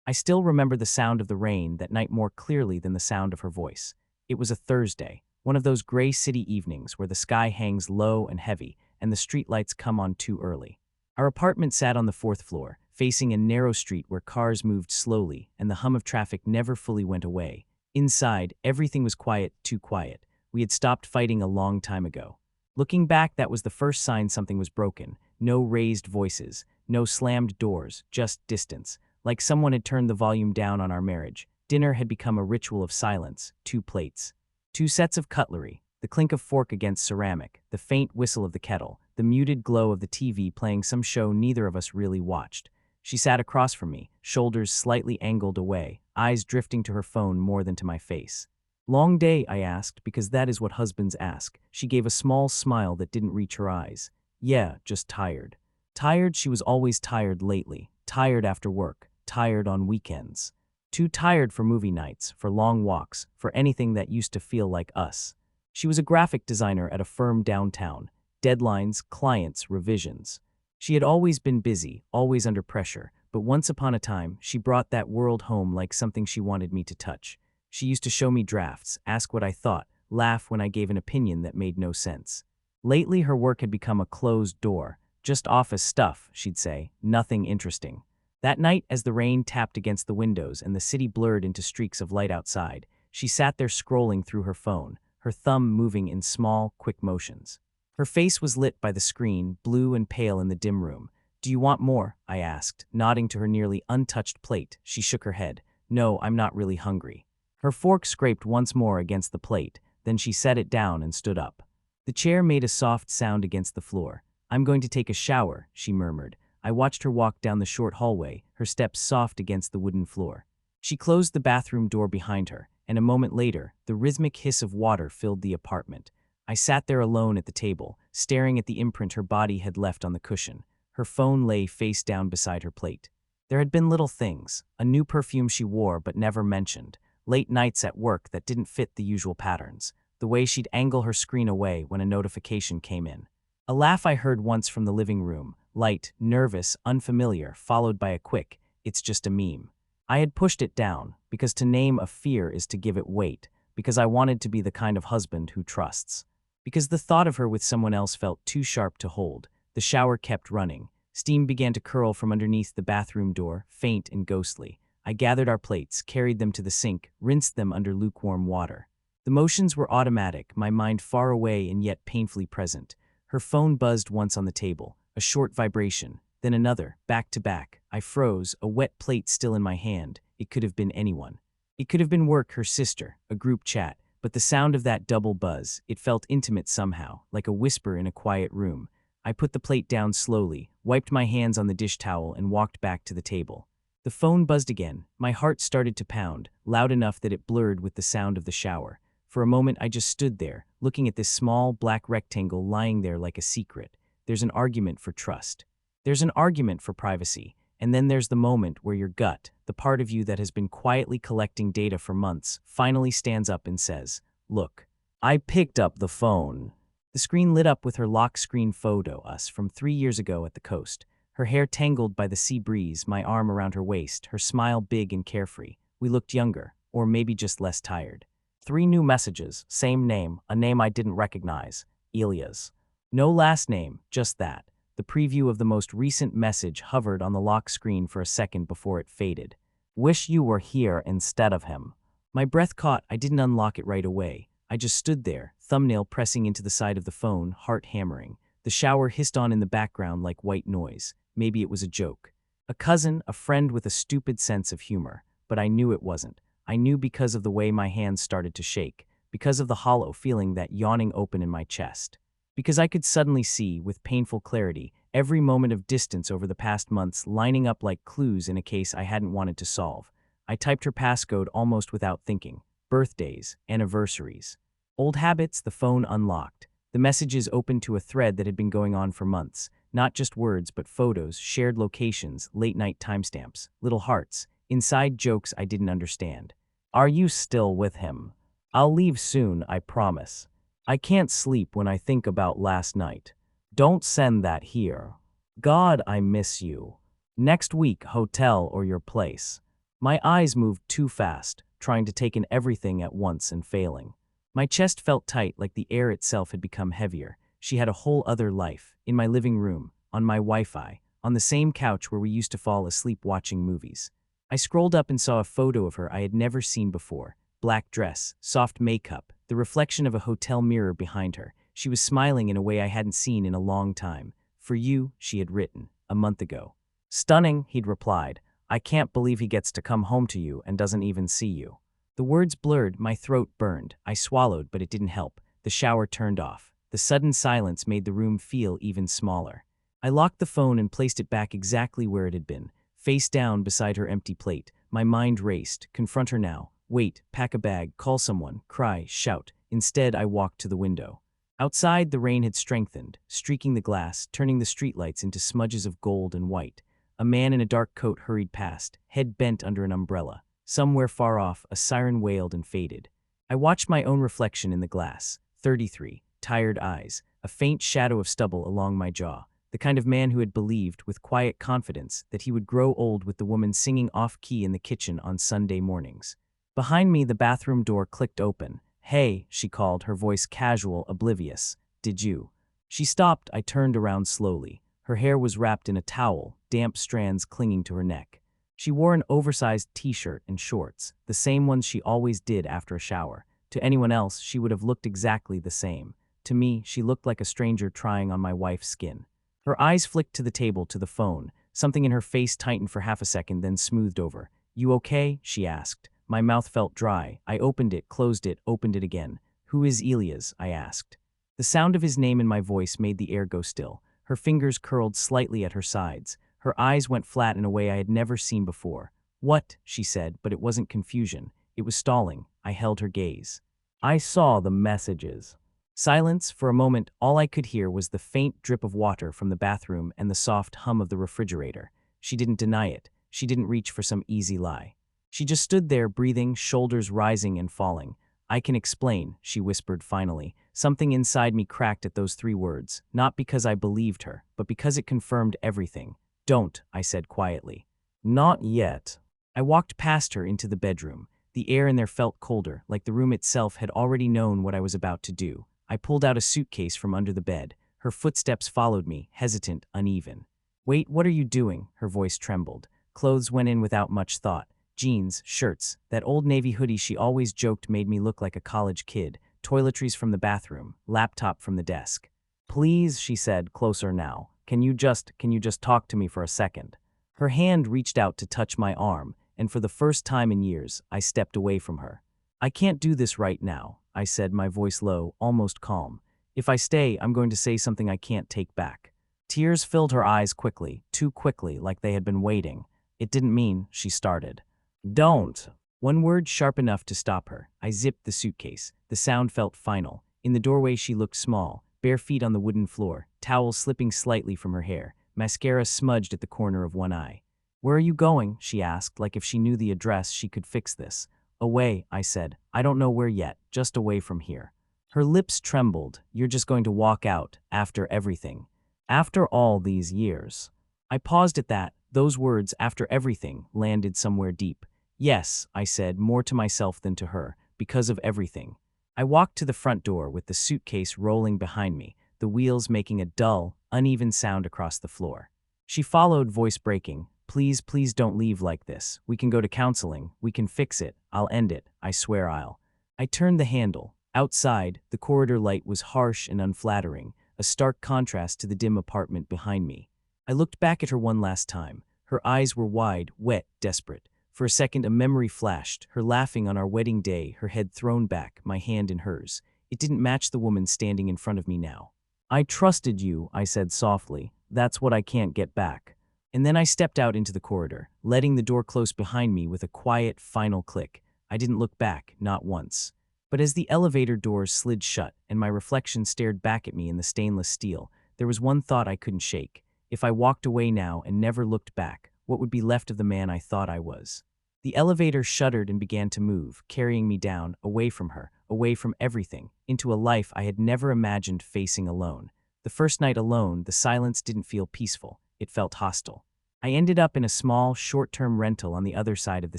I still remember the sound of the rain that night more clearly than the sound of her voice. It was a Thursday, one of those gray city evenings where the sky hangs low and heavy and the streetlights come on too early. Our apartment sat on the fourth floor, facing a narrow street where cars moved slowly and the hum of traffic never fully went away. Inside, everything was quiet, too quiet. We had stopped fighting a long time ago. Looking back, that was the first sign something was broken. No raised voices, no slammed doors, just distance. Like someone had turned the volume down on our marriage. Dinner had become a ritual of silence, 2 plates. 2 sets of cutlery, the clink of fork against ceramic, the faint whistle of the kettle, the muted glow of the TV playing some show neither of us really watched. She sat across from me, shoulders slightly angled away, eyes drifting to her phone more than to my face. "Long day?" I asked, because that is what husbands ask. She gave a small smile that didn't reach her eyes. "Yeah, just tired." Tired, she was always tired lately. Tired after work, tired on weekends. Too tired for movie nights, for long walks, for anything that used to feel like us. She was a graphic designer at a firm downtown. Deadlines, clients, revisions. She had always been busy, always under pressure, but once upon a time, she brought that world home like something she wanted me to touch. She used to show me drafts, ask what I thought, laugh when I gave an opinion that made no sense. Lately, her work had become a closed door. "Just office stuff," she'd say, "nothing interesting." That night, as the rain tapped against the windows and the city blurred into streaks of light outside, she sat there scrolling through her phone, her thumb moving in small, quick motions. Her face was lit by the screen, blue and pale in the dim room. "Do you want more?" I asked, nodding to her nearly untouched plate. She shook her head. "No, I'm not really hungry." Her fork scraped once more against the plate, then she set it down and stood up. The chair made a soft sound against the floor. "I'm going to take a shower," she murmured. I watched her walk down the short hallway, her steps soft against the wooden floor. She closed the bathroom door behind her, and a moment later, the rhythmic hiss of water filled the apartment. I sat there alone at the table, staring at the imprint her body had left on the cushion. Her phone lay face down beside her plate. There had been little things, a new perfume she wore but never mentioned, late nights at work that didn't fit the usual patterns, the way she'd angle her screen away when a notification came in. A laugh I heard once from the living room, light, nervous, unfamiliar, followed by a quick, "It's just a meme." I had pushed it down, because to name a fear is to give it weight, because I wanted to be the kind of husband who trusts. Because the thought of her with someone else felt too sharp to hold. The shower kept running. Steam began to curl from underneath the bathroom door, faint and ghostly. I gathered our plates, carried them to the sink, rinsed them under lukewarm water. The motions were automatic, my mind far away and yet painfully present. Her phone buzzed once on the table, a short vibration, then another, back to back. I froze, a wet plate still in my hand. It could have been anyone. It could have been work, her sister, a group chat, but the sound of that double buzz, it felt intimate somehow, like a whisper in a quiet room. I put the plate down slowly, wiped my hands on the dish towel and walked back to the table. The phone buzzed again. My heart started to pound, loud enough that it blurred with the sound of the shower. For a moment, I just stood there, looking at this small, black rectangle lying there like a secret. There's an argument for trust. There's an argument for privacy. And then there's the moment where your gut, the part of you that has been quietly collecting data for months, finally stands up and says, "Look, I picked up the phone." The screen lit up with her lock screen photo, us from 3 years ago at the coast. Her hair tangled by the sea breeze, my arm around her waist, her smile big and carefree. We looked younger, or maybe just less tired. 3 new messages, same name, a name I didn't recognize, Elias. No last name, just that. The preview of the most recent message hovered on the lock screen for a second before it faded. "Wish you were here instead of him." My breath caught. I didn't unlock it right away. I just stood there, thumbnail pressing into the side of the phone, heart hammering. The shower hissed on in the background like white noise. Maybe it was a joke. A cousin, a friend with a stupid sense of humor. But I knew it wasn't. I knew because of the way my hands started to shake, because of the hollow feeling that yawning open in my chest. Because I could suddenly see, with painful clarity, every moment of distance over the past months lining up like clues in a case I hadn't wanted to solve. I typed her passcode almost without thinking. Birthdays, anniversaries. Old habits, the phone unlocked. The messages opened to a thread that had been going on for months. Not just words, but photos, shared locations, late-night timestamps, little hearts, inside jokes I didn't understand. "Are you still with him? I'll leave soon, I promise. I can't sleep when I think about last night. Don't send that here. God, I miss you. Next week, hotel or your place. My eyes moved too fast, trying to take in everything at once and failing. My chest felt tight, like the air itself had become heavier. She had a whole other life, in my living room, on my Wi-Fi, on the same couch where we used to fall asleep watching movies. I scrolled up and saw a photo of her I had never seen before. Black dress, soft makeup, the reflection of a hotel mirror behind her. She was smiling in a way I hadn't seen in a long time. "For you," she had written, a month ago. "Stunning," he'd replied. "I can't believe he gets to come home to you and doesn't even see you." The words blurred, my throat burned. I swallowed, but it didn't help. The shower turned off. The sudden silence made the room feel even smaller. I locked the phone and placed it back exactly where it had been, face down beside her empty plate. My mind raced. Confront her now. Wait, pack a bag, call someone, cry, shout. Instead, I walked to the window. Outside, the rain had strengthened, streaking the glass, turning the streetlights into smudges of gold and white. A man in a dark coat hurried past, head bent under an umbrella. Somewhere far off, a siren wailed and faded. I watched my own reflection in the glass. 33, tired eyes, a faint shadow of stubble along my jaw. The kind of man who had believed, with quiet confidence, that he would grow old with the woman singing off-key in the kitchen on Sunday mornings. Behind me, the bathroom door clicked open. "Hey," she called, her voice casual, oblivious. "Did you?" She stopped. I turned around slowly. Her hair was wrapped in a towel, damp strands clinging to her neck. She wore an oversized t-shirt and shorts, the same ones she always did after a shower. To anyone else, she would have looked exactly the same. To me, she looked like a stranger trying on my wife's skin. Her eyes flicked to the table, to the phone. Something in her face tightened for half a second, then smoothed over. "You okay?" she asked. My mouth felt dry. I opened it, closed it, opened it again. "Who is Elias?" I asked. The sound of his name in my voice made the air go still. Her fingers curled slightly at her sides. Her eyes went flat in a way I had never seen before. "What?" she said, but it wasn't confusion. It was stalling. I held her gaze. "I saw the messages." Silence. For a moment, all I could hear was the faint drip of water from the bathroom and the soft hum of the refrigerator. She didn't deny it. She didn't reach for some easy lie. She just stood there, breathing, shoulders rising and falling. "I can explain," she whispered finally. Something inside me cracked at those 3 words, not because I believed her, but because it confirmed everything. "Don't," I said quietly. "Not yet." I walked past her into the bedroom. The air in there felt colder, like the room itself had already known what I was about to do. I pulled out a suitcase from under the bed. Her footsteps followed me, hesitant, uneven. "Wait, what are you doing?" Her voice trembled. Clothes went in without much thought. Jeans, shirts, that old navy hoodie she always joked made me look like a college kid, toiletries from the bathroom, laptop from the desk. "Please," she said, closer now. Can you just talk to me for a second?" Her hand reached out to touch my arm, and for the first time in years, I stepped away from her. "I can't do this right now," I said, my voice low, almost calm. "If I stay, I'm going to say something I can't take back." Tears filled her eyes quickly, too quickly, like they had been waiting. "It didn't mean," she started. "Don't." One word sharp enough to stop her. I zipped the suitcase. The sound felt final. In the doorway she looked small, bare feet on the wooden floor, towel slipping slightly from her hair, mascara smudged at the corner of one eye. "Where are you going?" she asked, like if she knew the address she could fix this. "Away," I said. "I don't know where yet, just away from here." Her lips trembled. "You're just going to walk out, after everything. After all these years." I paused at that. Those words, "after everything," landed somewhere deep. "Yes," I said, more to myself than to her, "because of everything." I walked to the front door with the suitcase rolling behind me, the wheels making a dull, uneven sound across the floor. She followed, voice breaking. "Please, please don't leave like this. We can go to counseling. We can fix it. I'll end it. I swear I'll." I turned the handle. Outside, the corridor light was harsh and unflattering, a stark contrast to the dim apartment behind me. I looked back at her one last time. Her eyes were wide, wet, desperate. For a second, a memory flashed, her laughing on our wedding day, her head thrown back, my hand in hers. It didn't match the woman standing in front of me now. "I trusted you," I said softly. "That's what I can't get back." And then I stepped out into the corridor, letting the door close behind me with a quiet, final click. I didn't look back, not once. But as the elevator doors slid shut and my reflection stared back at me in the stainless steel, there was one thought I couldn't shake. If I walked away now and never looked back, what would be left of the man I thought I was? The elevator shuddered and began to move, carrying me down, away from her, away from everything, into a life I had never imagined facing alone. The first night alone, the silence didn't feel peaceful. It felt hostile. I ended up in a small, short-term rental on the other side of the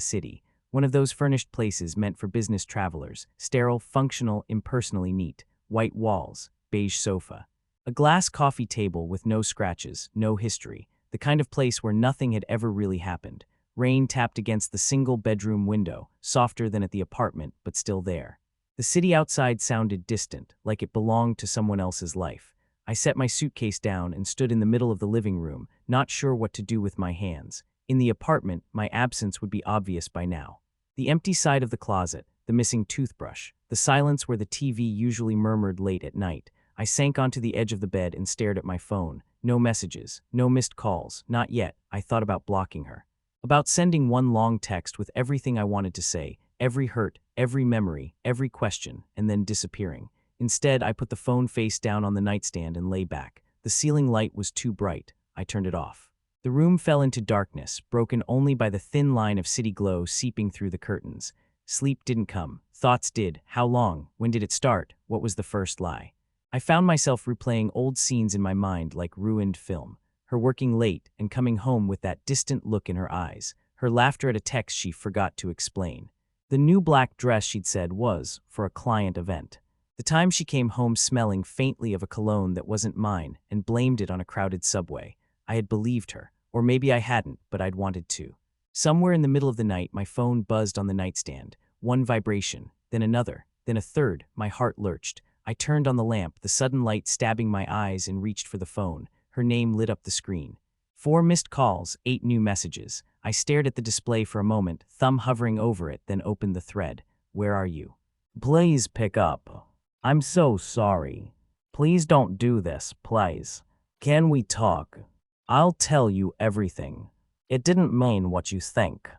city, one of those furnished places meant for business travelers, sterile, functional, impersonally neat, white walls, beige sofa. A glass coffee table with no scratches, no history, the kind of place where nothing had ever really happened. Rain tapped against the single bedroom window, softer than at the apartment, but still there. The city outside sounded distant, like it belonged to someone else's life. I set my suitcase down and stood in the middle of the living room, not sure what to do with my hands. In the apartment, my absence would be obvious by now. The empty side of the closet, the missing toothbrush, the silence where the TV usually murmured late at night. I sank onto the edge of the bed and stared at my phone. No messages, no missed calls, not yet. I thought about blocking her. About sending one long text with everything I wanted to say, every hurt, every memory, every question, and then disappearing. Instead, I put the phone face down on the nightstand and lay back. The ceiling light was too bright. I turned it off. The room fell into darkness, broken only by the thin line of city glow seeping through the curtains. Sleep didn't come. Thoughts did. How long? When did it start? What was the first lie? I found myself replaying old scenes in my mind like ruined film. Her working late and coming home with that distant look in her eyes. Her laughter at a text she forgot to explain. The new black dress she'd said was for a client event. The time she came home smelling faintly of a cologne that wasn't mine and blamed it on a crowded subway. I had believed her, or maybe I hadn't, but I'd wanted to. Somewhere in the middle of the night, my phone buzzed on the nightstand. One vibration, then another, then a third. My heart lurched. I turned on the lamp, the sudden light stabbing my eyes, and reached for the phone. Her name lit up the screen. 4 missed calls, 8 new messages. I stared at the display for a moment, thumb hovering over it, then opened the thread. Where are you? Please pick up. I'm so sorry. Please don't do this, please. Can we talk? I'll tell you everything. It didn't mean what you think.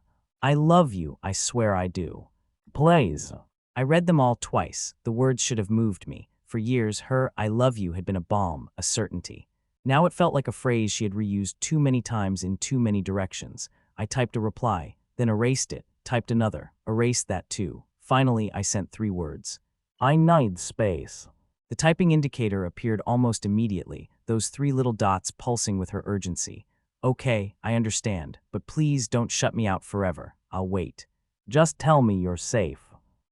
I love you, I swear I do. Please. I read them all twice. The words should have moved me. For years, her "I love you" had been a balm, a certainty. Now it felt like a phrase she had reused too many times in too many directions. I typed a reply, then erased it, typed another, erased that too. Finally, I sent 3 words. I need space. The typing indicator appeared almost immediately, those 3 little dots pulsing with her urgency. Okay, I understand, but please don't shut me out forever. I'll wait. Just tell me you're safe.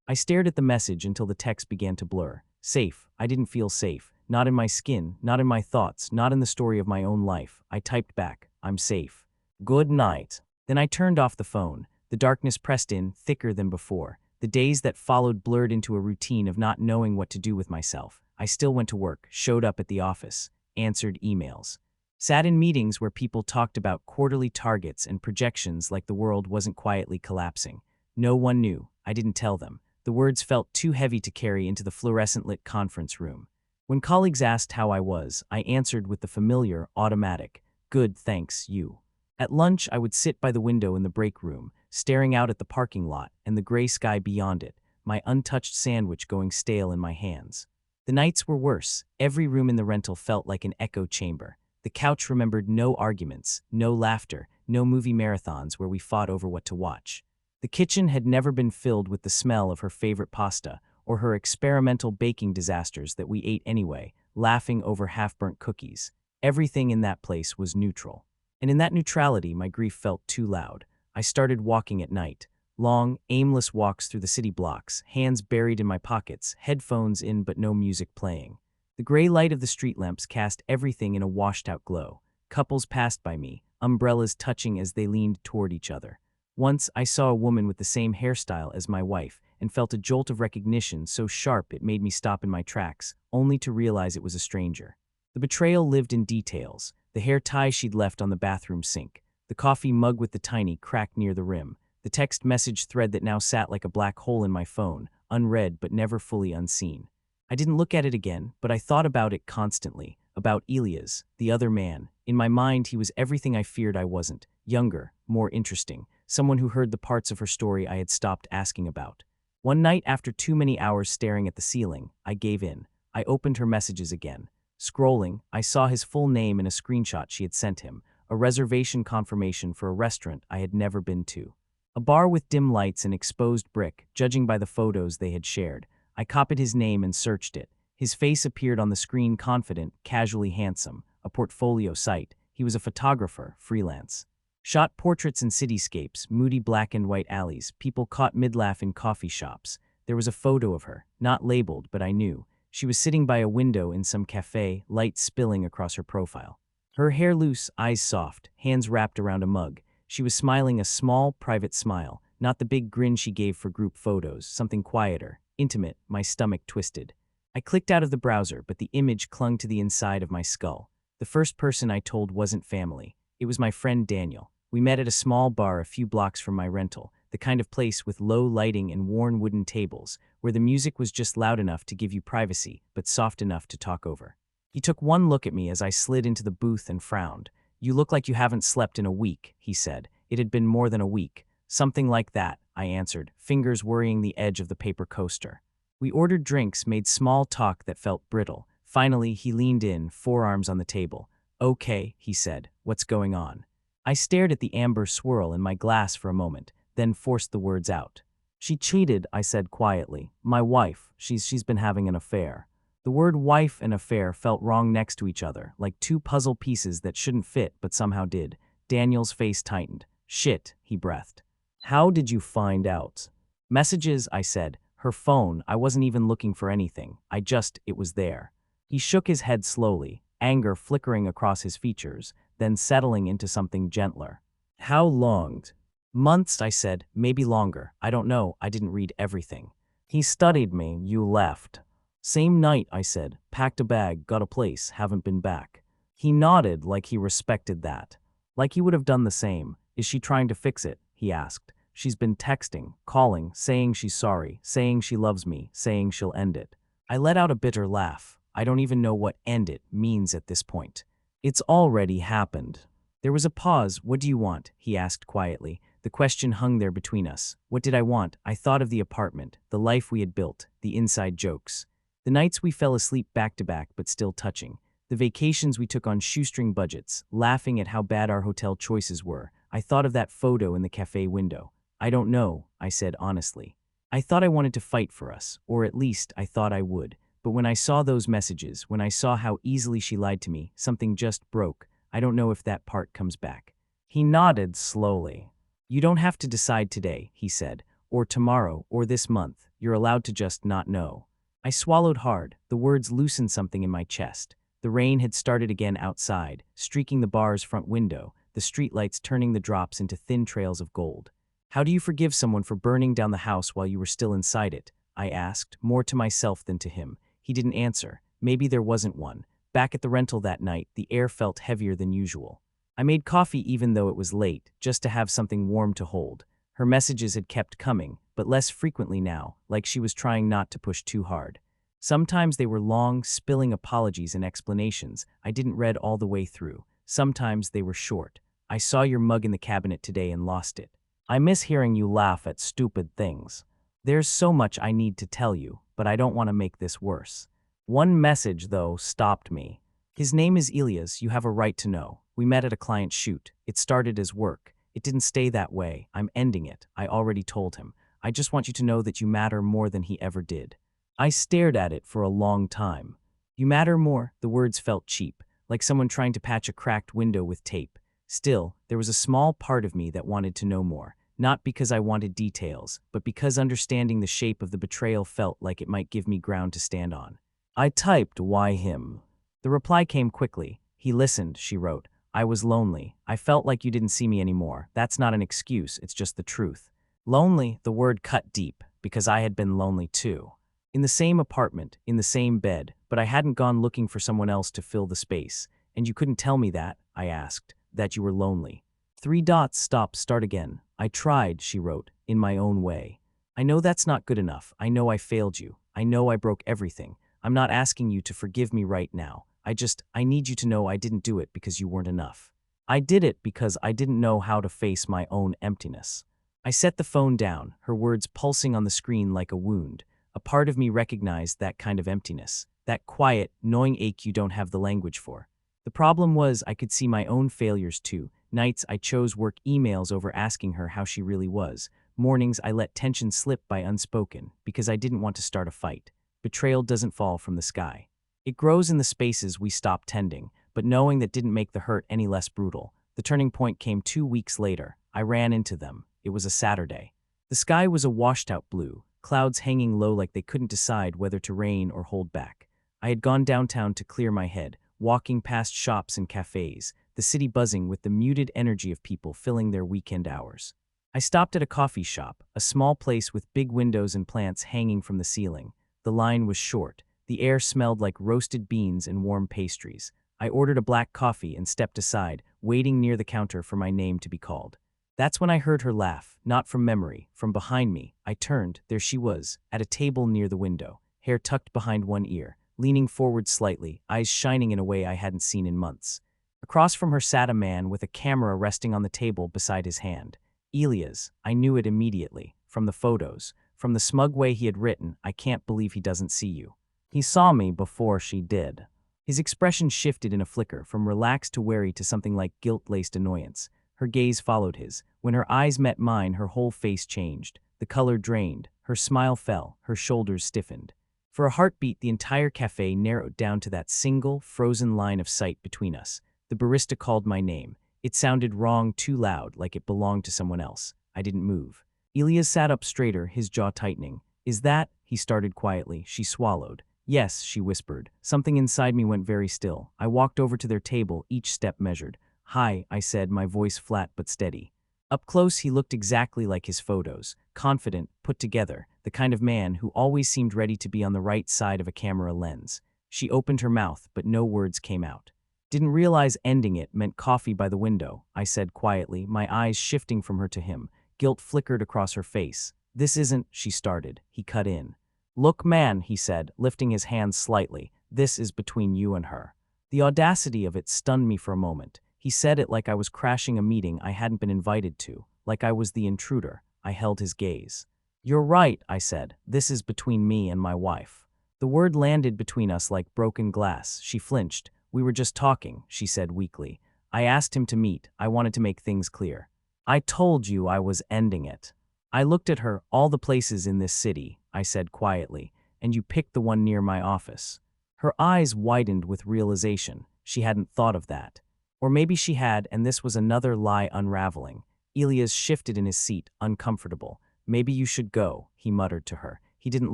I stared at the message until the text began to blur. Safe. I didn't feel safe. Not in my skin, not in my thoughts, not in the story of my own life. I typed back, I'm safe. Good night. Then I turned off the phone. The darkness pressed in, thicker than before. The days that followed blurred into a routine of not knowing what to do with myself. I still went to work, showed up at the office, answered emails. Sat in meetings where people talked about quarterly targets and projections like the world wasn't quietly collapsing. No one knew. I didn't tell them. The words felt too heavy to carry into the fluorescent-lit conference room. When colleagues asked how I was, I answered with the familiar, automatic, "Good, thanks, you." At lunch, I would sit by the window in the break room, staring out at the parking lot and the gray sky beyond it, my untouched sandwich going stale in my hands. The nights were worse. Every room in the rental felt like an echo chamber. The couch remembered no arguments, no laughter, no movie marathons where we fought over what to watch. The kitchen had never been filled with the smell of her favorite pasta or her experimental baking disasters that we ate anyway, laughing over half-burnt cookies. Everything in that place was neutral. And in that neutrality, my grief felt too loud. I started walking at night. Long, aimless walks through the city blocks, hands buried in my pockets, headphones in but no music playing. The gray light of the street lamps cast everything in a washed-out glow. Couples passed by me, umbrellas touching as they leaned toward each other. Once, I saw a woman with the same hairstyle as my wife and felt a jolt of recognition so sharp it made me stop in my tracks, only to realize it was a stranger. The betrayal lived in details. The hair tie she'd left on the bathroom sink, the coffee mug with the tiny crack near the rim, the text message thread that now sat like a black hole in my phone, unread but never fully unseen. I didn't look at it again, but I thought about it constantly, about Elias, the other man. In my mind, he was everything I feared I wasn't. Younger, more interesting, someone who heard the parts of her story I had stopped asking about. One night, after too many hours staring at the ceiling, I gave in. I opened her messages again. Scrolling, I saw his full name in a screenshot she had sent him, a reservation confirmation for a restaurant I had never been to. A bar with dim lights and exposed brick, judging by the photos they had shared. I copied his name and searched it. His face appeared on the screen, confident, casually handsome, a portfolio site. He was a photographer, freelance. Shot portraits in cityscapes, moody black and white alleys, people caught mid-laugh in coffee shops. There was a photo of her, not labeled, but I knew. She was sitting by a window in some cafe, light spilling across her profile. Her hair loose, eyes soft, hands wrapped around a mug. She was smiling a small, private smile, not the big grin she gave for group photos, something quieter, intimate. My stomach twisted. I clicked out of the browser, but the image clung to the inside of my skull. The first person I told wasn't family. It was my friend Daniel. We met at a small bar a few blocks from my rental, the kind of place with low lighting and worn wooden tables, where the music was just loud enough to give you privacy, but soft enough to talk over. He took one look at me as I slid into the booth and frowned. "You look like you haven't slept in a week," he said. It had been more than a week. "Something like that," I answered, fingers worrying the edge of the paper coaster. We ordered drinks, made small talk that felt brittle. Finally, he leaned in, forearms on the table. "Okay," he said, "what's going on?" I stared at the amber swirl in my glass for a moment, then forced the words out. "She cheated," I said quietly. "My wife. She's been having an affair." The word wife and affair felt wrong next to each other, like two puzzle pieces that shouldn't fit but somehow did. Daniel's face tightened. "Shit," he breathed. "How did you find out?" "Messages," I said. "Her phone. I wasn't even looking for anything. It was there." He shook his head slowly, anger flickering across his features, then settling into something gentler. "How long?" "Months," I said. "Maybe longer. I don't know. I didn't read everything." "He studied me. You left." "Same night," I said. "Packed a bag, got a place, haven't been back." He nodded like he respected that. Like he would have done the same. "Is she trying to fix it?" he asked. "She's been texting, calling, saying she's sorry, saying she loves me, saying she'll end it." I let out a bitter laugh. I don't even know what "end it" means at this point. "It's already happened." There was a pause. "What do you want?" he asked quietly. The question hung there between us. What did I want? I thought of the apartment, the life we had built, the inside jokes. The nights we fell asleep back to back but still touching. The vacations we took on shoestring budgets, laughing at how bad our hotel choices were. I thought of that photo in the cafe window. "I don't know," I said honestly. I thought I wanted to fight for us, or at least I thought I would. But when I saw those messages, when I saw how easily she lied to me, something just broke. I don't know if that part comes back. He nodded slowly. "You don't have to decide today," he said, "or tomorrow, or this month. You're allowed to just not know." I swallowed hard. The words loosened something in my chest. The rain had started again outside, streaking the bar's front window, the streetlights turning the drops into thin trails of gold. "How do you forgive someone for burning down the house while you were still inside it?" I asked, more to myself than to him. He didn't answer. Maybe there wasn't one. Back at the rental that night, the air felt heavier than usual. I made coffee even though it was late, just to have something warm to hold. Her messages had kept coming, but less frequently now, like she was trying not to push too hard. Sometimes they were long, spilling apologies and explanations I didn't read all the way through. Sometimes they were short. "I saw your mug in the cabinet today and lost it. I miss hearing you laugh at stupid things. There's so much I need to tell you, but I don't want to make this worse." One message, though, stopped me. "His name is Elias, you have a right to know. We met at a client shoot. It started as work. It didn't stay that way. I'm ending it. I already told him. I just want you to know that you matter more than he ever did." I stared at it for a long time. "You matter more?" The words felt cheap, like someone trying to patch a cracked window with tape. Still, there was a small part of me that wanted to know more. Not because I wanted details, but because understanding the shape of the betrayal felt like it might give me ground to stand on. I typed, "Why him?" The reply came quickly. "He listened," she wrote. "I was lonely. I felt like you didn't see me anymore. That's not an excuse, it's just the truth." Lonely, the word cut deep, because I had been lonely too. In the same apartment, in the same bed, but I hadn't gone looking for someone else to fill the space. "And you couldn't tell me that," I asked, "that you were lonely?" Three dots, stop, start again. "I tried," she wrote, "in my own way. I know that's not good enough. I know I failed you. I know I broke everything. I'm not asking you to forgive me right now. I need you to know I didn't do it because you weren't enough. I did it because I didn't know how to face my own emptiness." I set the phone down, her words pulsing on the screen like a wound. A part of me recognized that kind of emptiness, that quiet, gnawing ache you don't have the language for. The problem was I could see my own failures too. Nights I chose work emails over asking her how she really was. Mornings I let tension slip by unspoken, because I didn't want to start a fight. Betrayal doesn't fall from the sky. It grows in the spaces we stop tending, but knowing that didn't make the hurt any less brutal. The turning point came 2 weeks later. I ran into them. It was a Saturday. The sky was a washed-out blue, clouds hanging low like they couldn't decide whether to rain or hold back. I had gone downtown to clear my head, walking past shops and cafes, the city buzzing with the muted energy of people filling their weekend hours. I stopped at a coffee shop, a small place with big windows and plants hanging from the ceiling. The line was short. The air smelled like roasted beans and warm pastries. I ordered a black coffee and stepped aside, waiting near the counter for my name to be called. That's when I heard her laugh, not from memory, from behind me. I turned. There she was, at a table near the window, hair tucked behind one ear, leaning forward slightly, eyes shining in a way I hadn't seen in months. Across from her sat a man with a camera resting on the table beside his hand. Elias. I knew it immediately, from the photos, from the smug way he had written, "I can't believe he doesn't see you." He saw me before she did. His expression shifted in a flicker, from relaxed to wary to something like guilt-laced annoyance. Her gaze followed his. When her eyes met mine, her whole face changed. The color drained. Her smile fell. Her shoulders stiffened. For a heartbeat, the entire cafe narrowed down to that single, frozen line of sight between us. The barista called my name. It sounded wrong, too loud, like it belonged to someone else. I didn't move. Elias sat up straighter, his jaw tightening. "Is that?" he started quietly. She swallowed. "Yes," she whispered. Something inside me went very still. I walked over to their table, each step measured. "Hi," I said, my voice flat but steady. Up close, he looked exactly like his photos. Confident, put together, the kind of man who always seemed ready to be on the right side of a camera lens. She opened her mouth, but no words came out. "Didn't realize ending it meant coffee by the window," I said quietly, my eyes shifting from her to him. Guilt flickered across her face. "This isn't," she started. He cut in. "Look, man," he said, lifting his hands slightly. "This is between you and her." The audacity of it stunned me for a moment. He said it like I was crashing a meeting I hadn't been invited to, like I was the intruder. I held his gaze. "You're right," I said. "This is between me and my wife." The word landed between us like broken glass. She flinched. "We were just talking," she said weakly. "I asked him to meet. I wanted to make things clear. I told you I was ending it." I looked at her. "All the places in this city," I said quietly, "and you picked the one near my office." Her eyes widened with realization. She hadn't thought of that. Or maybe she had, and this was another lie unraveling. Elias shifted in his seat, uncomfortable. "Maybe you should go," he muttered to her. He didn't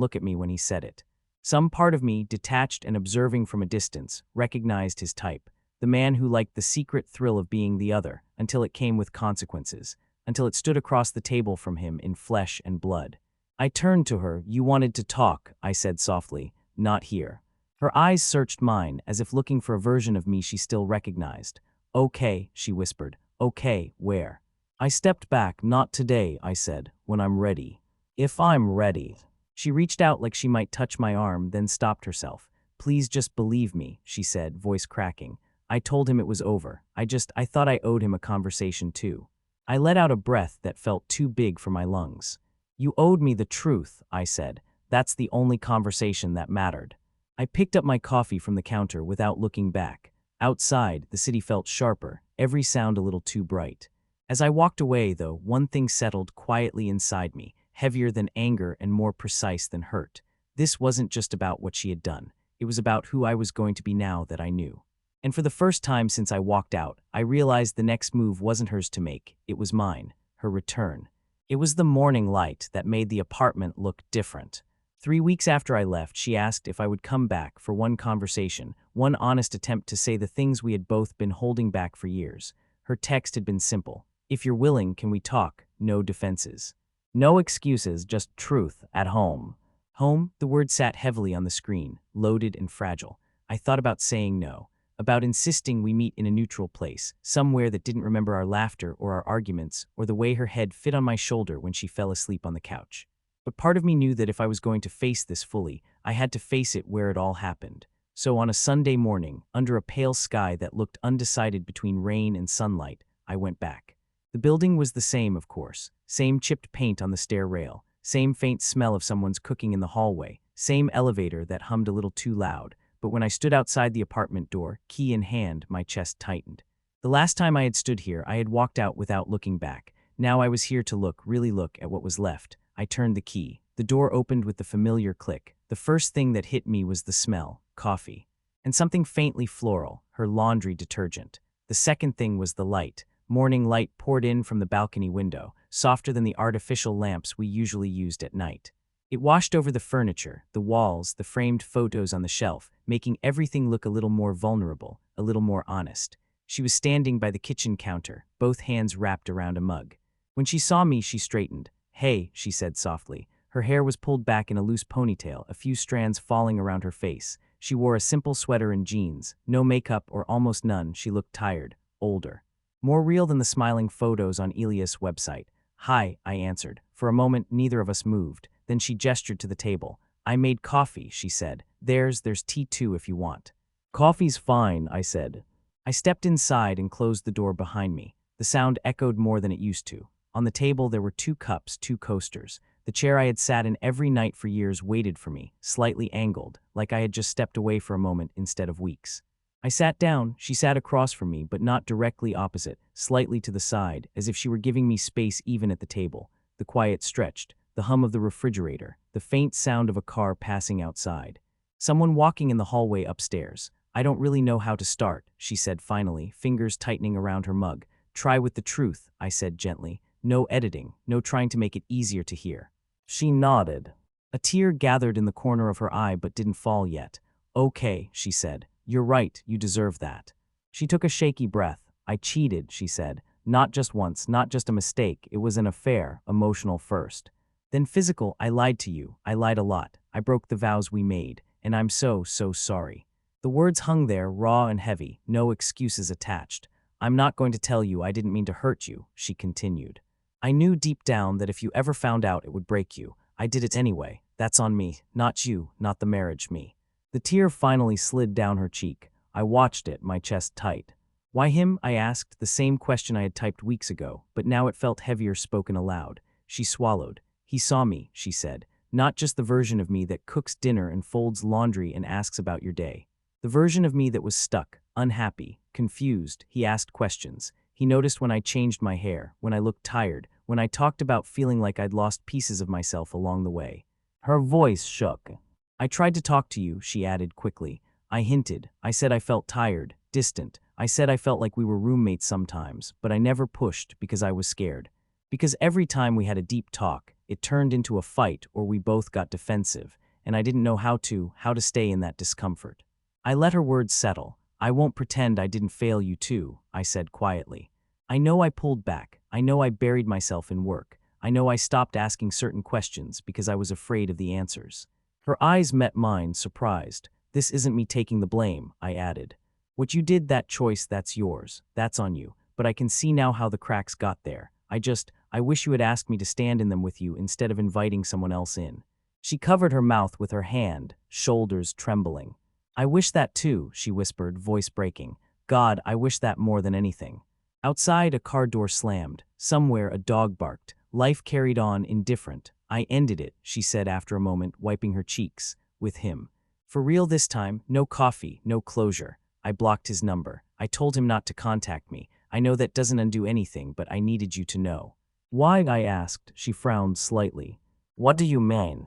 look at me when he said it. Some part of me, detached and observing from a distance, recognized his type. The man who liked the secret thrill of being the other, until it came with consequences, until it stood across the table from him in flesh and blood. I turned to her. "You wanted to talk," I said softly. "Not here." Her eyes searched mine, as if looking for a version of me she still recognized. "Okay," she whispered. "Okay, where?" I stepped back. "Not today," I said. "When I'm ready." "If I'm ready." She reached out like she might touch my arm, then stopped herself. "Please just believe me," she said, voice cracking. I told him it was over. I thought I owed him a conversation too. I let out a breath that felt too big for my lungs. "You owed me the truth," I said. "That's the only conversation that mattered." I picked up my coffee from the counter without looking back. Outside, the city felt sharper, every sound a little too bright. As I walked away, though, one thing settled quietly inside me, heavier than anger and more precise than hurt. This wasn't just about what she had done. It was about who I was going to be now that I knew. And for the first time since I walked out, I realized the next move wasn't hers to make. It was mine, her return. It was the morning light that made the apartment look different. 3 weeks after I left, she asked if I would come back for one conversation, one honest attempt to say the things we had both been holding back for years. Her text had been simple. "If you're willing, can we talk? No defenses. No excuses, just truth, at home." Home, the word sat heavily on the screen, loaded and fragile. I thought about saying no, about insisting we meet in a neutral place, somewhere that didn't remember our laughter or our arguments, or the way her head fit on my shoulder when she fell asleep on the couch. But part of me knew that if I was going to face this fully, I had to face it where it all happened. So on a Sunday morning, under a pale sky that looked undecided between rain and sunlight, I went back. The building was the same, of course. Same chipped paint on the stair rail, same faint smell of someone's cooking in the hallway, same elevator that hummed a little too loud. But when I stood outside the apartment door, key in hand, my chest tightened. The last time I had stood here, I had walked out without looking back. Now I was here to look, really look, at what was left. I turned the key. The door opened with the familiar click. The first thing that hit me was the smell, coffee. And something faintly floral, her laundry detergent. The second thing was the light. Morning light poured in from the balcony window, softer than the artificial lamps we usually used at night. It washed over the furniture, the walls, the framed photos on the shelf, making everything look a little more vulnerable, a little more honest. She was standing by the kitchen counter, both hands wrapped around a mug. When she saw me, she straightened. "Hey," she said softly. Her hair was pulled back in a loose ponytail, a few strands falling around her face. She wore a simple sweater and jeans. No makeup or almost none. She looked tired, older. More real than the smiling photos on Elias' website. "Hi," I answered. For a moment, neither of us moved. Then she gestured to the table. "I made coffee," she said. There's tea too if you want." "Coffee's fine," I said. I stepped inside and closed the door behind me. The sound echoed more than it used to. On the table there were 2 cups, 2 coasters. The chair I had sat in every night for years waited for me, slightly angled, like I had just stepped away for a moment instead of weeks. I sat down. She sat across from me, but not directly opposite, slightly to the side, as if she were giving me space even at the table. The quiet stretched, the hum of the refrigerator, the faint sound of a car passing outside. Someone walking in the hallway upstairs. "I don't really know how to start," she said finally, fingers tightening around her mug. "Try with the truth," I said gently. "No editing, no trying to make it easier to hear." She nodded. A tear gathered in the corner of her eye but didn't fall yet. "Okay," she said. "You're right, you deserve that." She took a shaky breath. "I cheated," she said. "Not just once, not just a mistake. It was an affair, emotional first. Then physical. I lied to you. I lied a lot. I broke the vows we made. And I'm so sorry." The words hung there, raw and heavy, no excuses attached. "I'm not going to tell you I didn't mean to hurt you," she continued. "I knew deep down that if you ever found out it would break you. I did it anyway. That's on me, not you, not the marriage, me." The tear finally slid down her cheek. I watched it, my chest tight. "Why him?" I asked, the same question I had typed weeks ago, but now it felt heavier spoken aloud. She swallowed. "He saw me," she said. "Not just the version of me that cooks dinner and folds laundry and asks about your day. The version of me that was stuck, unhappy, confused." He asked questions. He noticed when I changed my hair, when I looked tired, when I talked about feeling like I'd lost pieces of myself along the way. Her voice shook. "I tried to talk to you," she added quickly. "I hinted. I said I felt tired, distant. I said I felt like we were roommates sometimes, but I never pushed because I was scared. Because every time we had a deep talk, it turned into a fight or we both got defensive, and I didn't know how to stay in that discomfort." I let her words settle. "I won't pretend I didn't fail you too," I said quietly. "I know I pulled back. I know I buried myself in work. I know I stopped asking certain questions because I was afraid of the answers." Her eyes met mine, surprised. "This isn't me taking the blame," I added. "What you did, that choice, that's yours. That's on you. But I can see now how the cracks got there. I wish you had asked me to stand in them with you instead of inviting someone else in." She covered her mouth with her hand, shoulders trembling. "I wish that too," she whispered, voice breaking. "God, I wish that more than anything." Outside, a car door slammed. Somewhere, a dog barked. Life carried on, indifferent. "I ended it," she said after a moment, wiping her cheeks. "With him. For real this time, no coffee, no closure. I blocked his number. I told him not to contact me. I know that doesn't undo anything, but I needed you to know." "Why?" I asked. She frowned slightly. "What do you mean?"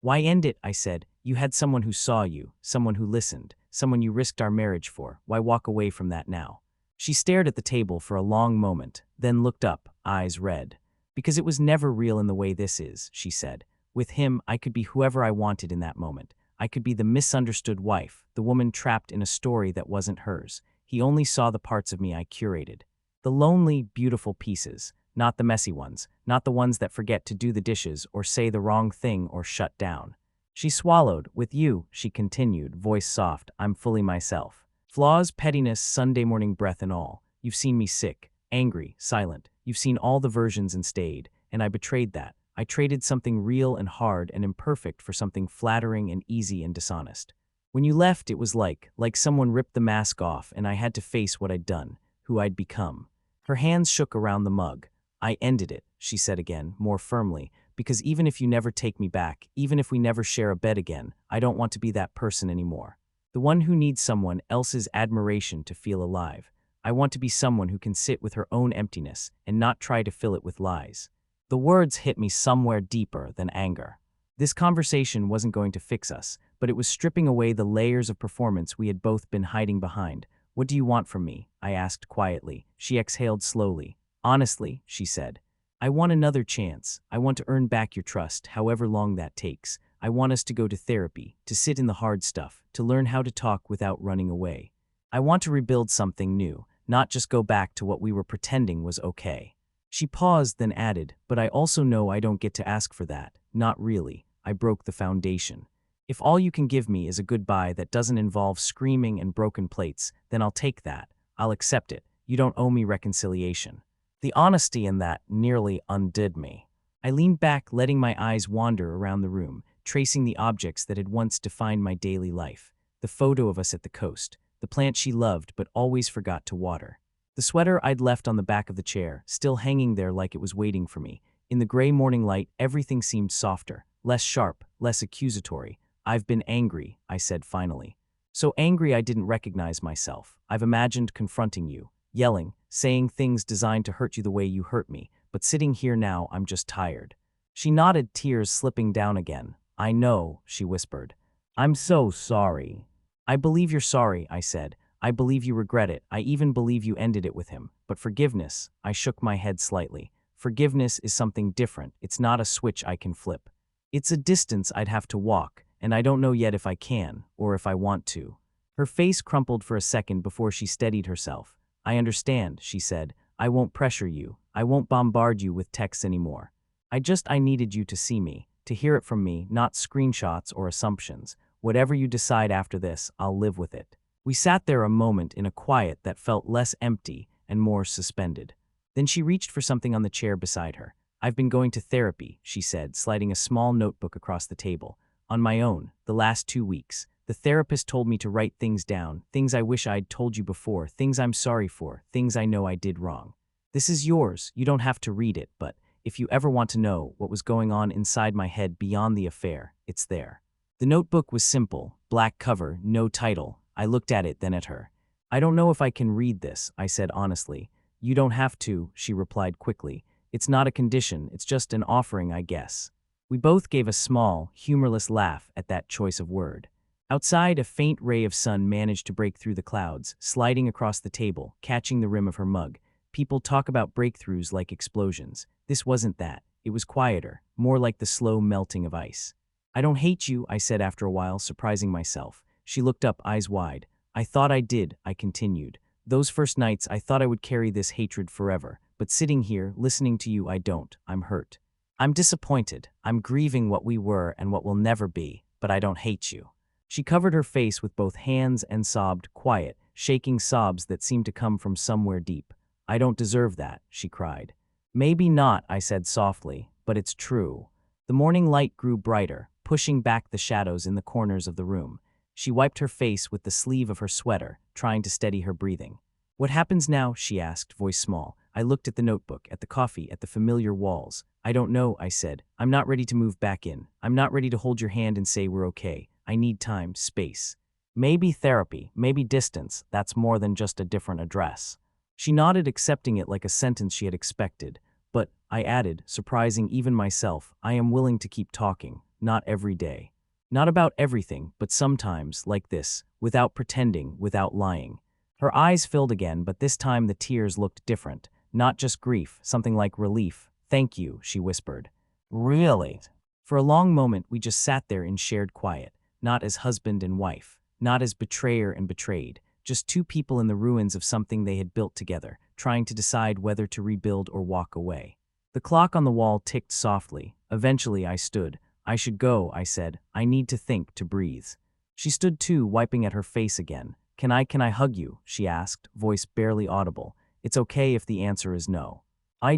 "Why end it?" I said. "You had someone who saw you, someone who listened, someone you risked our marriage for. Why walk away from that now?" She stared at the table for a long moment, then looked up, eyes red. "Because it was never real in the way this is," she said. "With him, I could be whoever I wanted in that moment. I could be the misunderstood wife, the woman trapped in a story that wasn't hers. He only saw the parts of me I curated. The lonely, beautiful pieces, not the messy ones, not the ones that forget to do the dishes or say the wrong thing or shut down." She swallowed. "With you," she continued, voice soft, "I'm fully myself. Flaws, pettiness, Sunday morning breath and all. You've seen me sick, angry, silent. You've seen all the versions and stayed, and I betrayed that. I traded something real and hard and imperfect for something flattering and easy and dishonest. When you left, it was like someone ripped the mask off and I had to face what I'd done, who I'd become." Her hands shook around the mug. "I ended it," she said again, more firmly, "because even if you never take me back, even if we never share a bed again, I don't want to be that person anymore. The one who needs someone else's admiration to feel alive. I want to be someone who can sit with her own emptiness and not try to fill it with lies." The words hit me somewhere deeper than anger. This conversation wasn't going to fix us, but it was stripping away the layers of performance we had both been hiding behind. What do you want from me? I asked quietly. She exhaled slowly. Honestly, she said, I want another chance. I want to earn back your trust, however long that takes. I want us to go to therapy, to sit in the hard stuff, to learn how to talk without running away. I want to rebuild something new, not just go back to what we were pretending was okay. She paused, then added, but I also know I don't get to ask for that. Not really. I broke the foundation. If all you can give me is a goodbye that doesn't involve screaming and broken plates, then I'll take that. I'll accept it. You don't owe me reconciliation. The honesty in that nearly undid me. I leaned back, letting my eyes wander around the room, tracing the objects that had once defined my daily life. The photo of us at the coast, the plant she loved but always forgot to water. The sweater I'd left on the back of the chair, still hanging there like it was waiting for me. In the gray morning light, everything seemed softer, less sharp, less accusatory. I've been angry, I said finally. So angry I didn't recognize myself. I've imagined confronting you, yelling, saying things designed to hurt you the way you hurt me, but sitting here now, I'm just tired. She nodded, tears slipping down again. I know, she whispered. I'm so sorry. I believe you're sorry, I said. I believe you regret it. I even believe you ended it with him. But forgiveness, I shook my head slightly. Forgiveness is something different. It's not a switch I can flip. It's a distance I'd have to walk, and I don't know yet if I can, or if I want to. Her face crumpled for a second before she steadied herself. I understand, she said. I won't pressure you. I won't bombard you with texts anymore. I needed you to see me, to hear it from me, not screenshots or assumptions. Whatever you decide after this, I'll live with it. We sat there a moment in a quiet that felt less empty and more suspended. Then she reached for something on the chair beside her. I've been going to therapy, she said, sliding a small notebook across the table. On my own, the last 2 weeks. The therapist told me to write things down, things I wish I'd told you before, things I'm sorry for, things I know I did wrong. This is yours. You don't have to read it, but if you ever want to know what was going on inside my head beyond the affair, it's there. The notebook was simple, black cover, no title. I looked at it, then at her. I don't know if I can read this, I said honestly. You don't have to, she replied quickly. It's not a condition, it's just an offering, I guess. We both gave a small, humorless laugh at that choice of word. Outside, a faint ray of sun managed to break through the clouds, sliding across the table, catching the rim of her mug. People talk about breakthroughs like explosions. This wasn't that. It was quieter, more like the slow melting of ice. I don't hate you, I said after a while, surprising myself. She looked up, eyes wide. I thought I did, I continued. Those first nights, I thought I would carry this hatred forever. But sitting here, listening to you, I don't. I'm hurt. I'm disappointed. I'm grieving what we were and what will never be, but I don't hate you. She covered her face with both hands and sobbed, quiet, shaking sobs that seemed to come from somewhere deep. I don't deserve that, she cried. Maybe not, I said softly, but it's true. The morning light grew brighter, pushing back the shadows in the corners of the room. She wiped her face with the sleeve of her sweater, trying to steady her breathing. What happens now? She asked, voice small. I looked at the notebook, at the coffee, at the familiar walls. I don't know, I said. I'm not ready to move back in. I'm not ready to hold your hand and say we're okay. I need time, space. Maybe therapy, maybe distance. That's more than just a different address. She nodded, accepting it like a sentence she had expected. But, I added, surprising even myself, I am willing to keep talking, not every day. Not about everything, but sometimes, like this, without pretending, without lying. Her eyes filled again, but this time the tears looked different. Not just grief, something like relief. Thank you, she whispered. Really? For a long moment, we just sat there in shared quiet, not as husband and wife, not as betrayer and betrayed, just two people in the ruins of something they had built together, trying to decide whether to rebuild or walk away. The clock on the wall ticked softly. Eventually, I stood. I should go, I said. I need to think, to breathe. She stood too, wiping at her face again. Can I hug you? She asked, voice barely audible. It's okay if the answer is no. I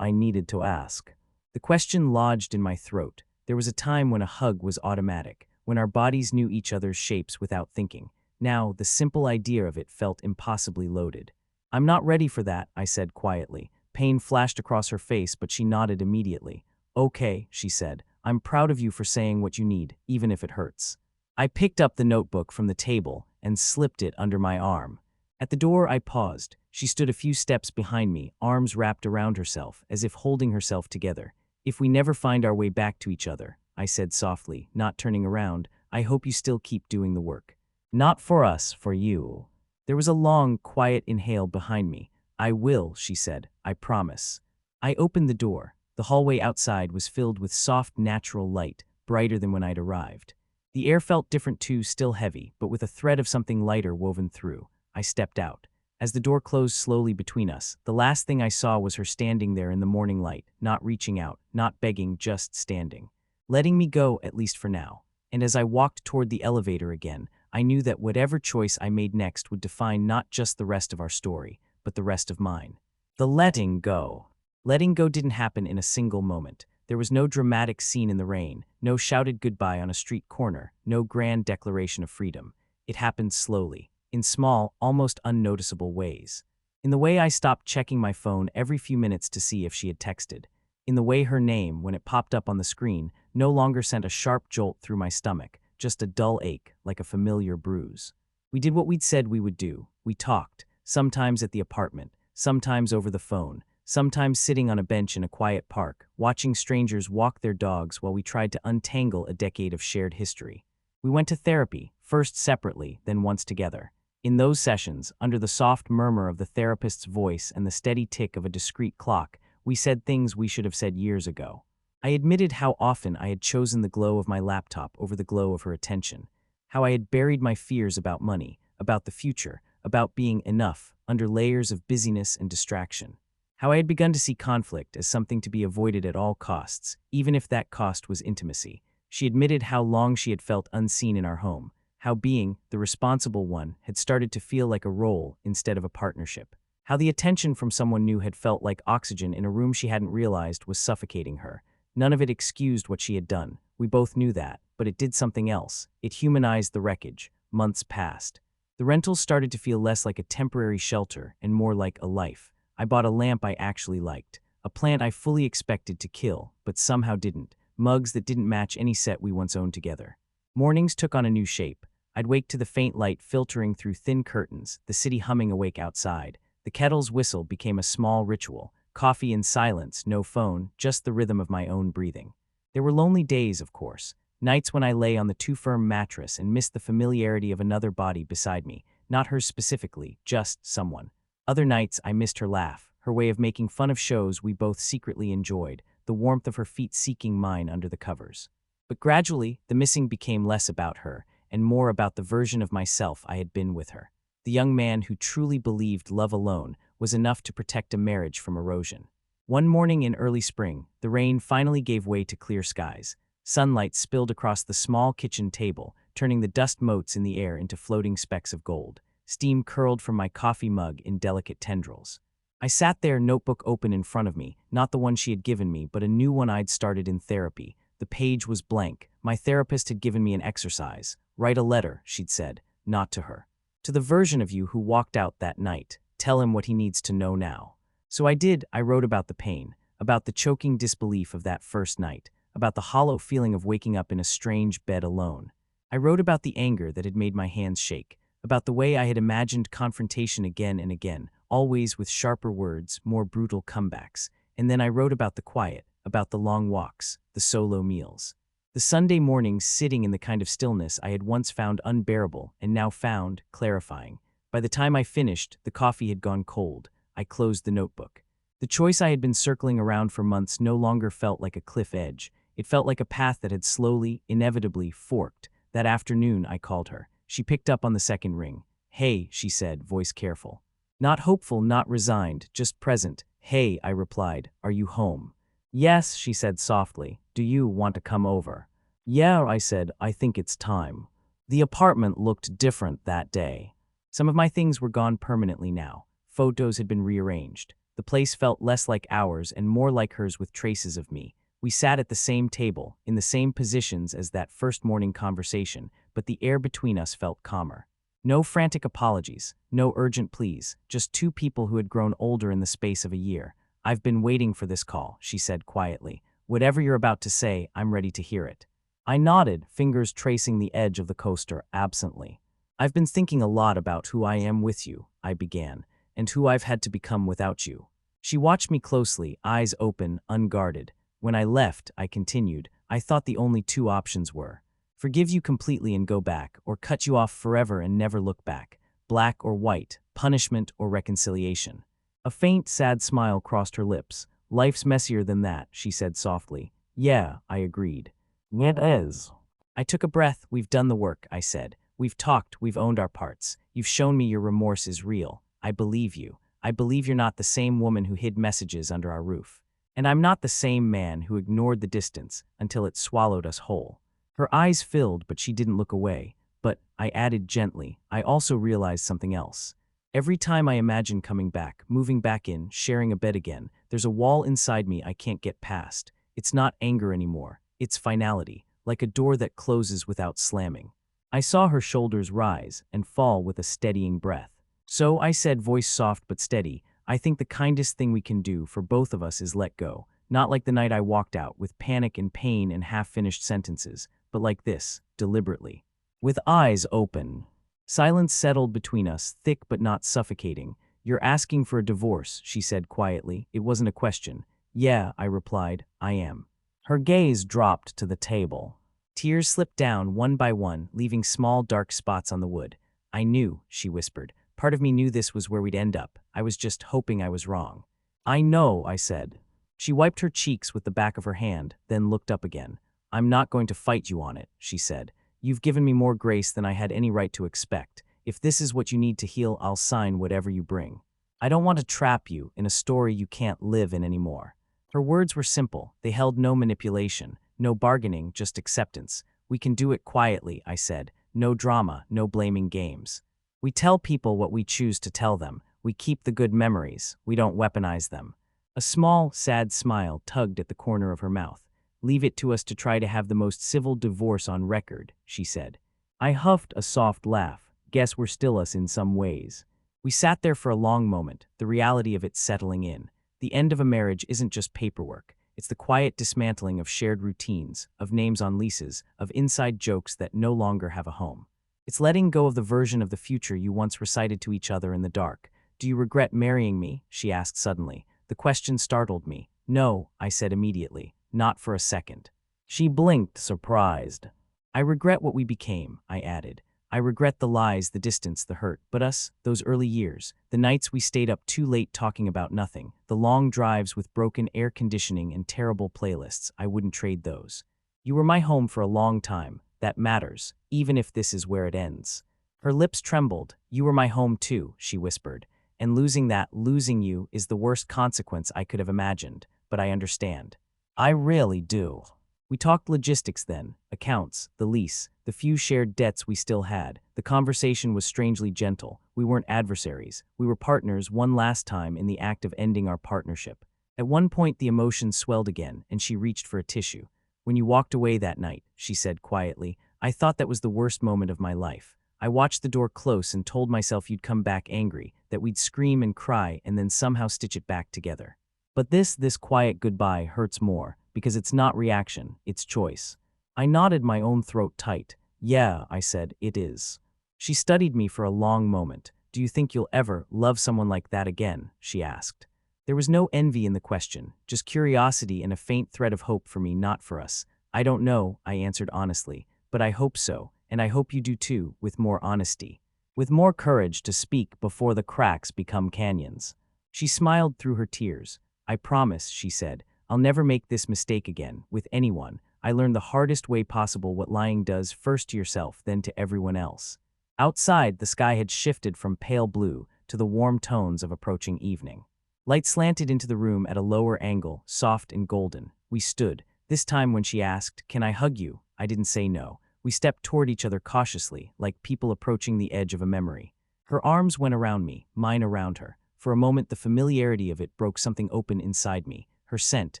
needed to ask. The question lodged in my throat. There was a time when a hug was automatic, when our bodies knew each other's shapes without thinking. Now, the simple idea of it felt impossibly loaded. I'm not ready for that, I said quietly. Pain flashed across her face, but she nodded immediately. Okay, she said. I'm proud of you for saying what you need, even if it hurts. I picked up the notebook from the table and slipped it under my arm. At the door, I paused. She stood a few steps behind me, arms wrapped around herself, as if holding herself together. If we never find our way back to each other, I said softly, not turning around, I hope you still keep doing the work. Not for us, for you. There was a long, quiet inhale behind me. "I will," she said. "I promise." I opened the door. The hallway outside was filled with soft, natural light, brighter than when I'd arrived. The air felt different too, still heavy, but with a thread of something lighter woven through. I stepped out. As the door closed slowly between us, the last thing I saw was her standing there in the morning light, not reaching out, not begging, just standing. Letting me go, at least for now. And as I walked toward the elevator again, I knew that whatever choice I made next would define not just the rest of our story, but the rest of mine. The letting go. Letting go didn't happen in a single moment. There was no dramatic scene in the rain, no shouted goodbye on a street corner, no grand declaration of freedom. It happened slowly, in small, almost unnoticeable ways. In the way I stopped checking my phone every few minutes to see if she had texted. In the way her name, when it popped up on the screen, no longer sent a sharp jolt through my stomach, just a dull ache, like a familiar bruise. We did what we'd said we would do. We talked, sometimes at the apartment, sometimes over the phone, sometimes sitting on a bench in a quiet park, watching strangers walk their dogs while we tried to untangle a decade of shared history. We went to therapy, first separately, then once together. In those sessions, under the soft murmur of the therapist's voice and the steady tick of a discreet clock, we said things we should have said years ago. I admitted how often I had chosen the glow of my laptop over the glow of her attention, how I had buried my fears about money, about the future, about being enough, under layers of busyness and distraction. How I had begun to see conflict as something to be avoided at all costs, even if that cost was intimacy. She admitted how long she had felt unseen in our home, how being the responsible one had started to feel like a role instead of a partnership, how the attention from someone new had felt like oxygen in a room she hadn't realized was suffocating her. None of it excused what she had done. We both knew that, but it did something else. It humanized the wreckage. Months passed. The rentals started to feel less like a temporary shelter and more like a life. I bought a lamp I actually liked, a plant I fully expected to kill, but somehow didn't, mugs that didn't match any set we once owned together. Mornings took on a new shape. I'd wake to the faint light filtering through thin curtains, the city humming awake outside. The kettle's whistle became a small ritual. Coffee in silence, no phone, just the rhythm of my own breathing. There were lonely days, of course, nights when I lay on the too firm mattress and missed the familiarity of another body beside me, not hers specifically, just someone. Other nights I missed her laugh, her way of making fun of shows we both secretly enjoyed, the warmth of her feet seeking mine under the covers. But gradually, the missing became less about her and more about the version of myself I had been with her. The young man who truly believed love alone was enough to protect a marriage from erosion. One morning in early spring, the rain finally gave way to clear skies. Sunlight spilled across the small kitchen table, turning the dust motes in the air into floating specks of gold. Steam curled from my coffee mug in delicate tendrils. I sat there, notebook open in front of me, not the one she had given me, but a new one I'd started in therapy. The page was blank. My therapist had given me an exercise. Write a letter, she'd said, not to her. To the version of you who walked out that night. Tell him what he needs to know now. So I did. I wrote about the pain, about the choking disbelief of that first night, about the hollow feeling of waking up in a strange bed alone. I wrote about the anger that had made my hands shake, about the way I had imagined confrontation again and again, always with sharper words, more brutal comebacks. And then I wrote about the quiet, about the long walks, the solo meals. The Sunday mornings sitting in the kind of stillness I had once found unbearable and now found clarifying. By the time I finished, the coffee had gone cold. I closed the notebook. The choice I had been circling around for months no longer felt like a cliff edge. It felt like a path that had slowly, inevitably forked. That afternoon, I called her. She picked up on the second ring. "Hey," she said, voice careful. Not hopeful, not resigned, just present. "Hey," I replied, "are you home?" "Yes," she said softly. "Do you want to come over?" "Yeah," I said, "I think it's time." The apartment looked different that day. Some of my things were gone permanently now. Photos had been rearranged. The place felt less like ours and more like hers with traces of me. We sat at the same table, in the same positions as that first morning conversation, but the air between us felt calmer. No frantic apologies, no urgent pleas, just two people who had grown older in the space of a year. "I've been waiting for this call," she said quietly. "Whatever you're about to say, I'm ready to hear it." I nodded, fingers tracing the edge of the coaster absently. "I've been thinking a lot about who I am with you," I began, "and who I've had to become without you." She watched me closely, eyes open, unguarded. "When I left," I continued, "I thought the only two options were forgive you completely and go back, or cut you off forever and never look back. black or white, punishment or reconciliation. A faint, sad smile crossed her lips. Life's messier than that, she said softly. Yeah, I agreed. It is. I took a breath. We've done the work, I said. We've talked, we've owned our parts. You've shown me your remorse is real. I believe you. I believe you're not the same woman who hid messages under our roof. And I'm not the same man who ignored the distance until it swallowed us whole. Her eyes filled, but she didn't look away. But, I added gently, I also realized something else. Every time I imagine coming back, moving back in, sharing a bed again, there's a wall inside me I can't get past. It's not anger anymore. It's finality, like a door that closes without slamming. I saw her shoulders rise and fall with a steadying breath. So I said, voice soft but steady, I think the kindest thing we can do for both of us is let go. Not like the night I walked out, with panic and pain and half-finished sentences, but like this, deliberately. With eyes open. Silence settled between us, thick but not suffocating. You're asking for a divorce, she said quietly. It wasn't a question. Yeah, I replied, I am. Her gaze dropped to the table. Tears slipped down one by one, leaving small dark spots on the wood. I knew, she whispered. Part of me knew this was where we'd end up. I was just hoping I was wrong. I know, I said. She wiped her cheeks with the back of her hand, then looked up again. I'm not going to fight you on it, she said. You've given me more grace than I had any right to expect. If this is what you need to heal, I'll sign whatever you bring. I don't want to trap you in a story you can't live in anymore. Her words were simple. They held no manipulation, no bargaining, just acceptance. We can do it quietly, I said. No drama, no blaming games. We tell people what we choose to tell them. We keep the good memories. We don't weaponize them. A small, sad smile tugged at the corner of her mouth. Leave it to us to try to have the most civil divorce on record, she said. I huffed a soft laugh. Guess we're still us in some ways. We sat there for a long moment, the reality of it settling in. The end of a marriage isn't just paperwork. It's the quiet dismantling of shared routines, of names on leases, of inside jokes that no longer have a home. It's letting go of the version of the future you once recited to each other in the dark. Do you regret marrying me? She asked suddenly. The question startled me. No, I said immediately. Not for a second. She blinked, surprised. I regret what we became, I added. I regret the lies, the distance, the hurt. But us, those early years, the nights we stayed up too late talking about nothing, the long drives with broken air conditioning and terrible playlists, I wouldn't trade those. You were my home for a long time. That matters, even if this is where it ends. Her lips trembled. You were my home too, she whispered. And losing you, is the worst consequence I could have imagined. But I understand. I really do. We talked logistics then, accounts, the lease, the few shared debts we still had. The conversation was strangely gentle. We weren't adversaries. We were partners one last time in the act of ending our partnership. At one point the emotion swelled again, and she reached for a tissue. When you walked away that night, she said quietly, I thought that was the worst moment of my life. I watched the door close and told myself you'd come back angry, that we'd scream and cry and then somehow stitch it back together. But this quiet goodbye hurts more, because it's not reaction, it's choice. I knotted my own throat tight. Yeah, I said, it is. She studied me for a long moment. Do you think you'll ever love someone like that again? She asked. There was no envy in the question, just curiosity and a faint thread of hope for me, not for us. I don't know, I answered honestly, but I hope so, and I hope you do too, with more honesty. With more courage to speak before the cracks become canyons. She smiled through her tears. I promise, she said, I'll never make this mistake again, with anyone. I learned the hardest way possible what lying does, first to yourself, then to everyone else. Outside, the sky had shifted from pale blue to the warm tones of approaching evening. Light slanted into the room at a lower angle, soft and golden. We stood. This time when she asked, Can I hug you? I didn't say no. We stepped toward each other cautiously, like people approaching the edge of a memory. Her arms went around me, mine around her. For a moment, the familiarity of it broke something open inside me. Her scent,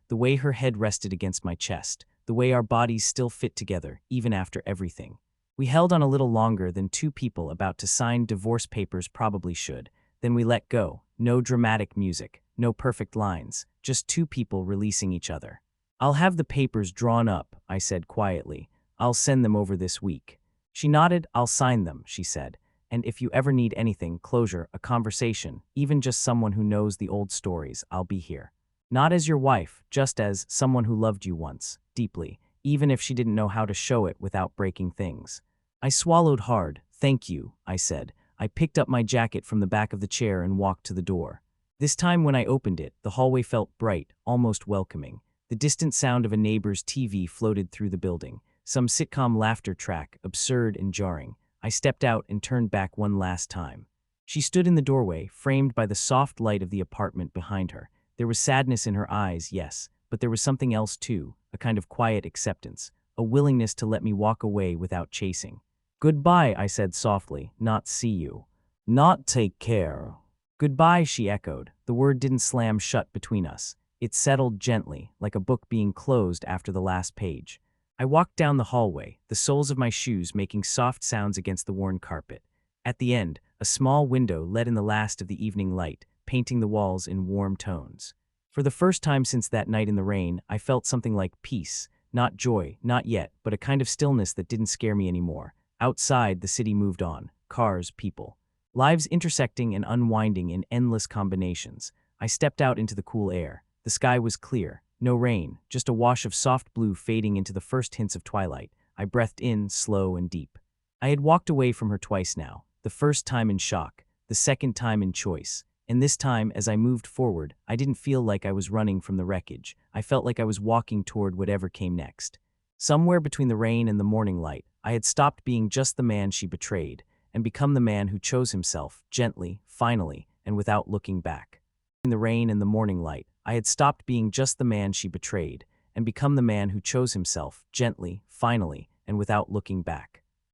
the way her head rested against my chest, the way our bodies still fit together, even after everything. We held on a little longer than two people about to sign divorce papers probably should. Then we let go. No dramatic music, no perfect lines, just two people releasing each other. I'll have the papers drawn up, I said quietly. I'll send them over this week. She nodded. I'll sign them, she said. And if you ever need anything, closure, a conversation, even just someone who knows the old stories, I'll be here. Not as your wife, just as someone who loved you once, deeply, even if she didn't know how to show it without breaking things. I swallowed hard. Thank you, I said. I picked up my jacket from the back of the chair and walked to the door. This time when I opened it, the hallway felt bright, almost welcoming. The distant sound of a neighbor's TV floated through the building, some sitcom laughter track, absurd and jarring. I stepped out and turned back one last time. She stood in the doorway, framed by the soft light of the apartment behind her. There was sadness in her eyes, yes, but there was something else too, a kind of quiet acceptance, a willingness to let me walk away without chasing. "Goodbye," I said softly, "not see you. Not take care." "Goodbye," she echoed. The word didn't slam shut between us. It settled gently, like a book being closed after the last page. I walked down the hallway, the soles of my shoes making soft sounds against the worn carpet. At the end, a small window let in the last of the evening light, painting the walls in warm tones. For the first time since that night in the rain, I felt something like peace. Not joy, not yet, but a kind of stillness that didn't scare me anymore. Outside, the city moved on. Cars, people. Lives intersecting and unwinding in endless combinations. I stepped out into the cool air. The sky was clear. No rain, just a wash of soft blue fading into the first hints of twilight. I breathed in, slow and deep. I had walked away from her twice now. The first time in shock, the second time in choice. And this time, as I moved forward, I didn't feel like I was running from the wreckage. I felt like I was walking toward whatever came next. Somewhere between the rain and the morning light, I had stopped being just the man she betrayed, and become the man who chose himself, gently, finally, and without looking back. In the rain and the morning light, I had stopped being just the man she betrayed, and become the man who chose himself, gently, finally, and without looking back.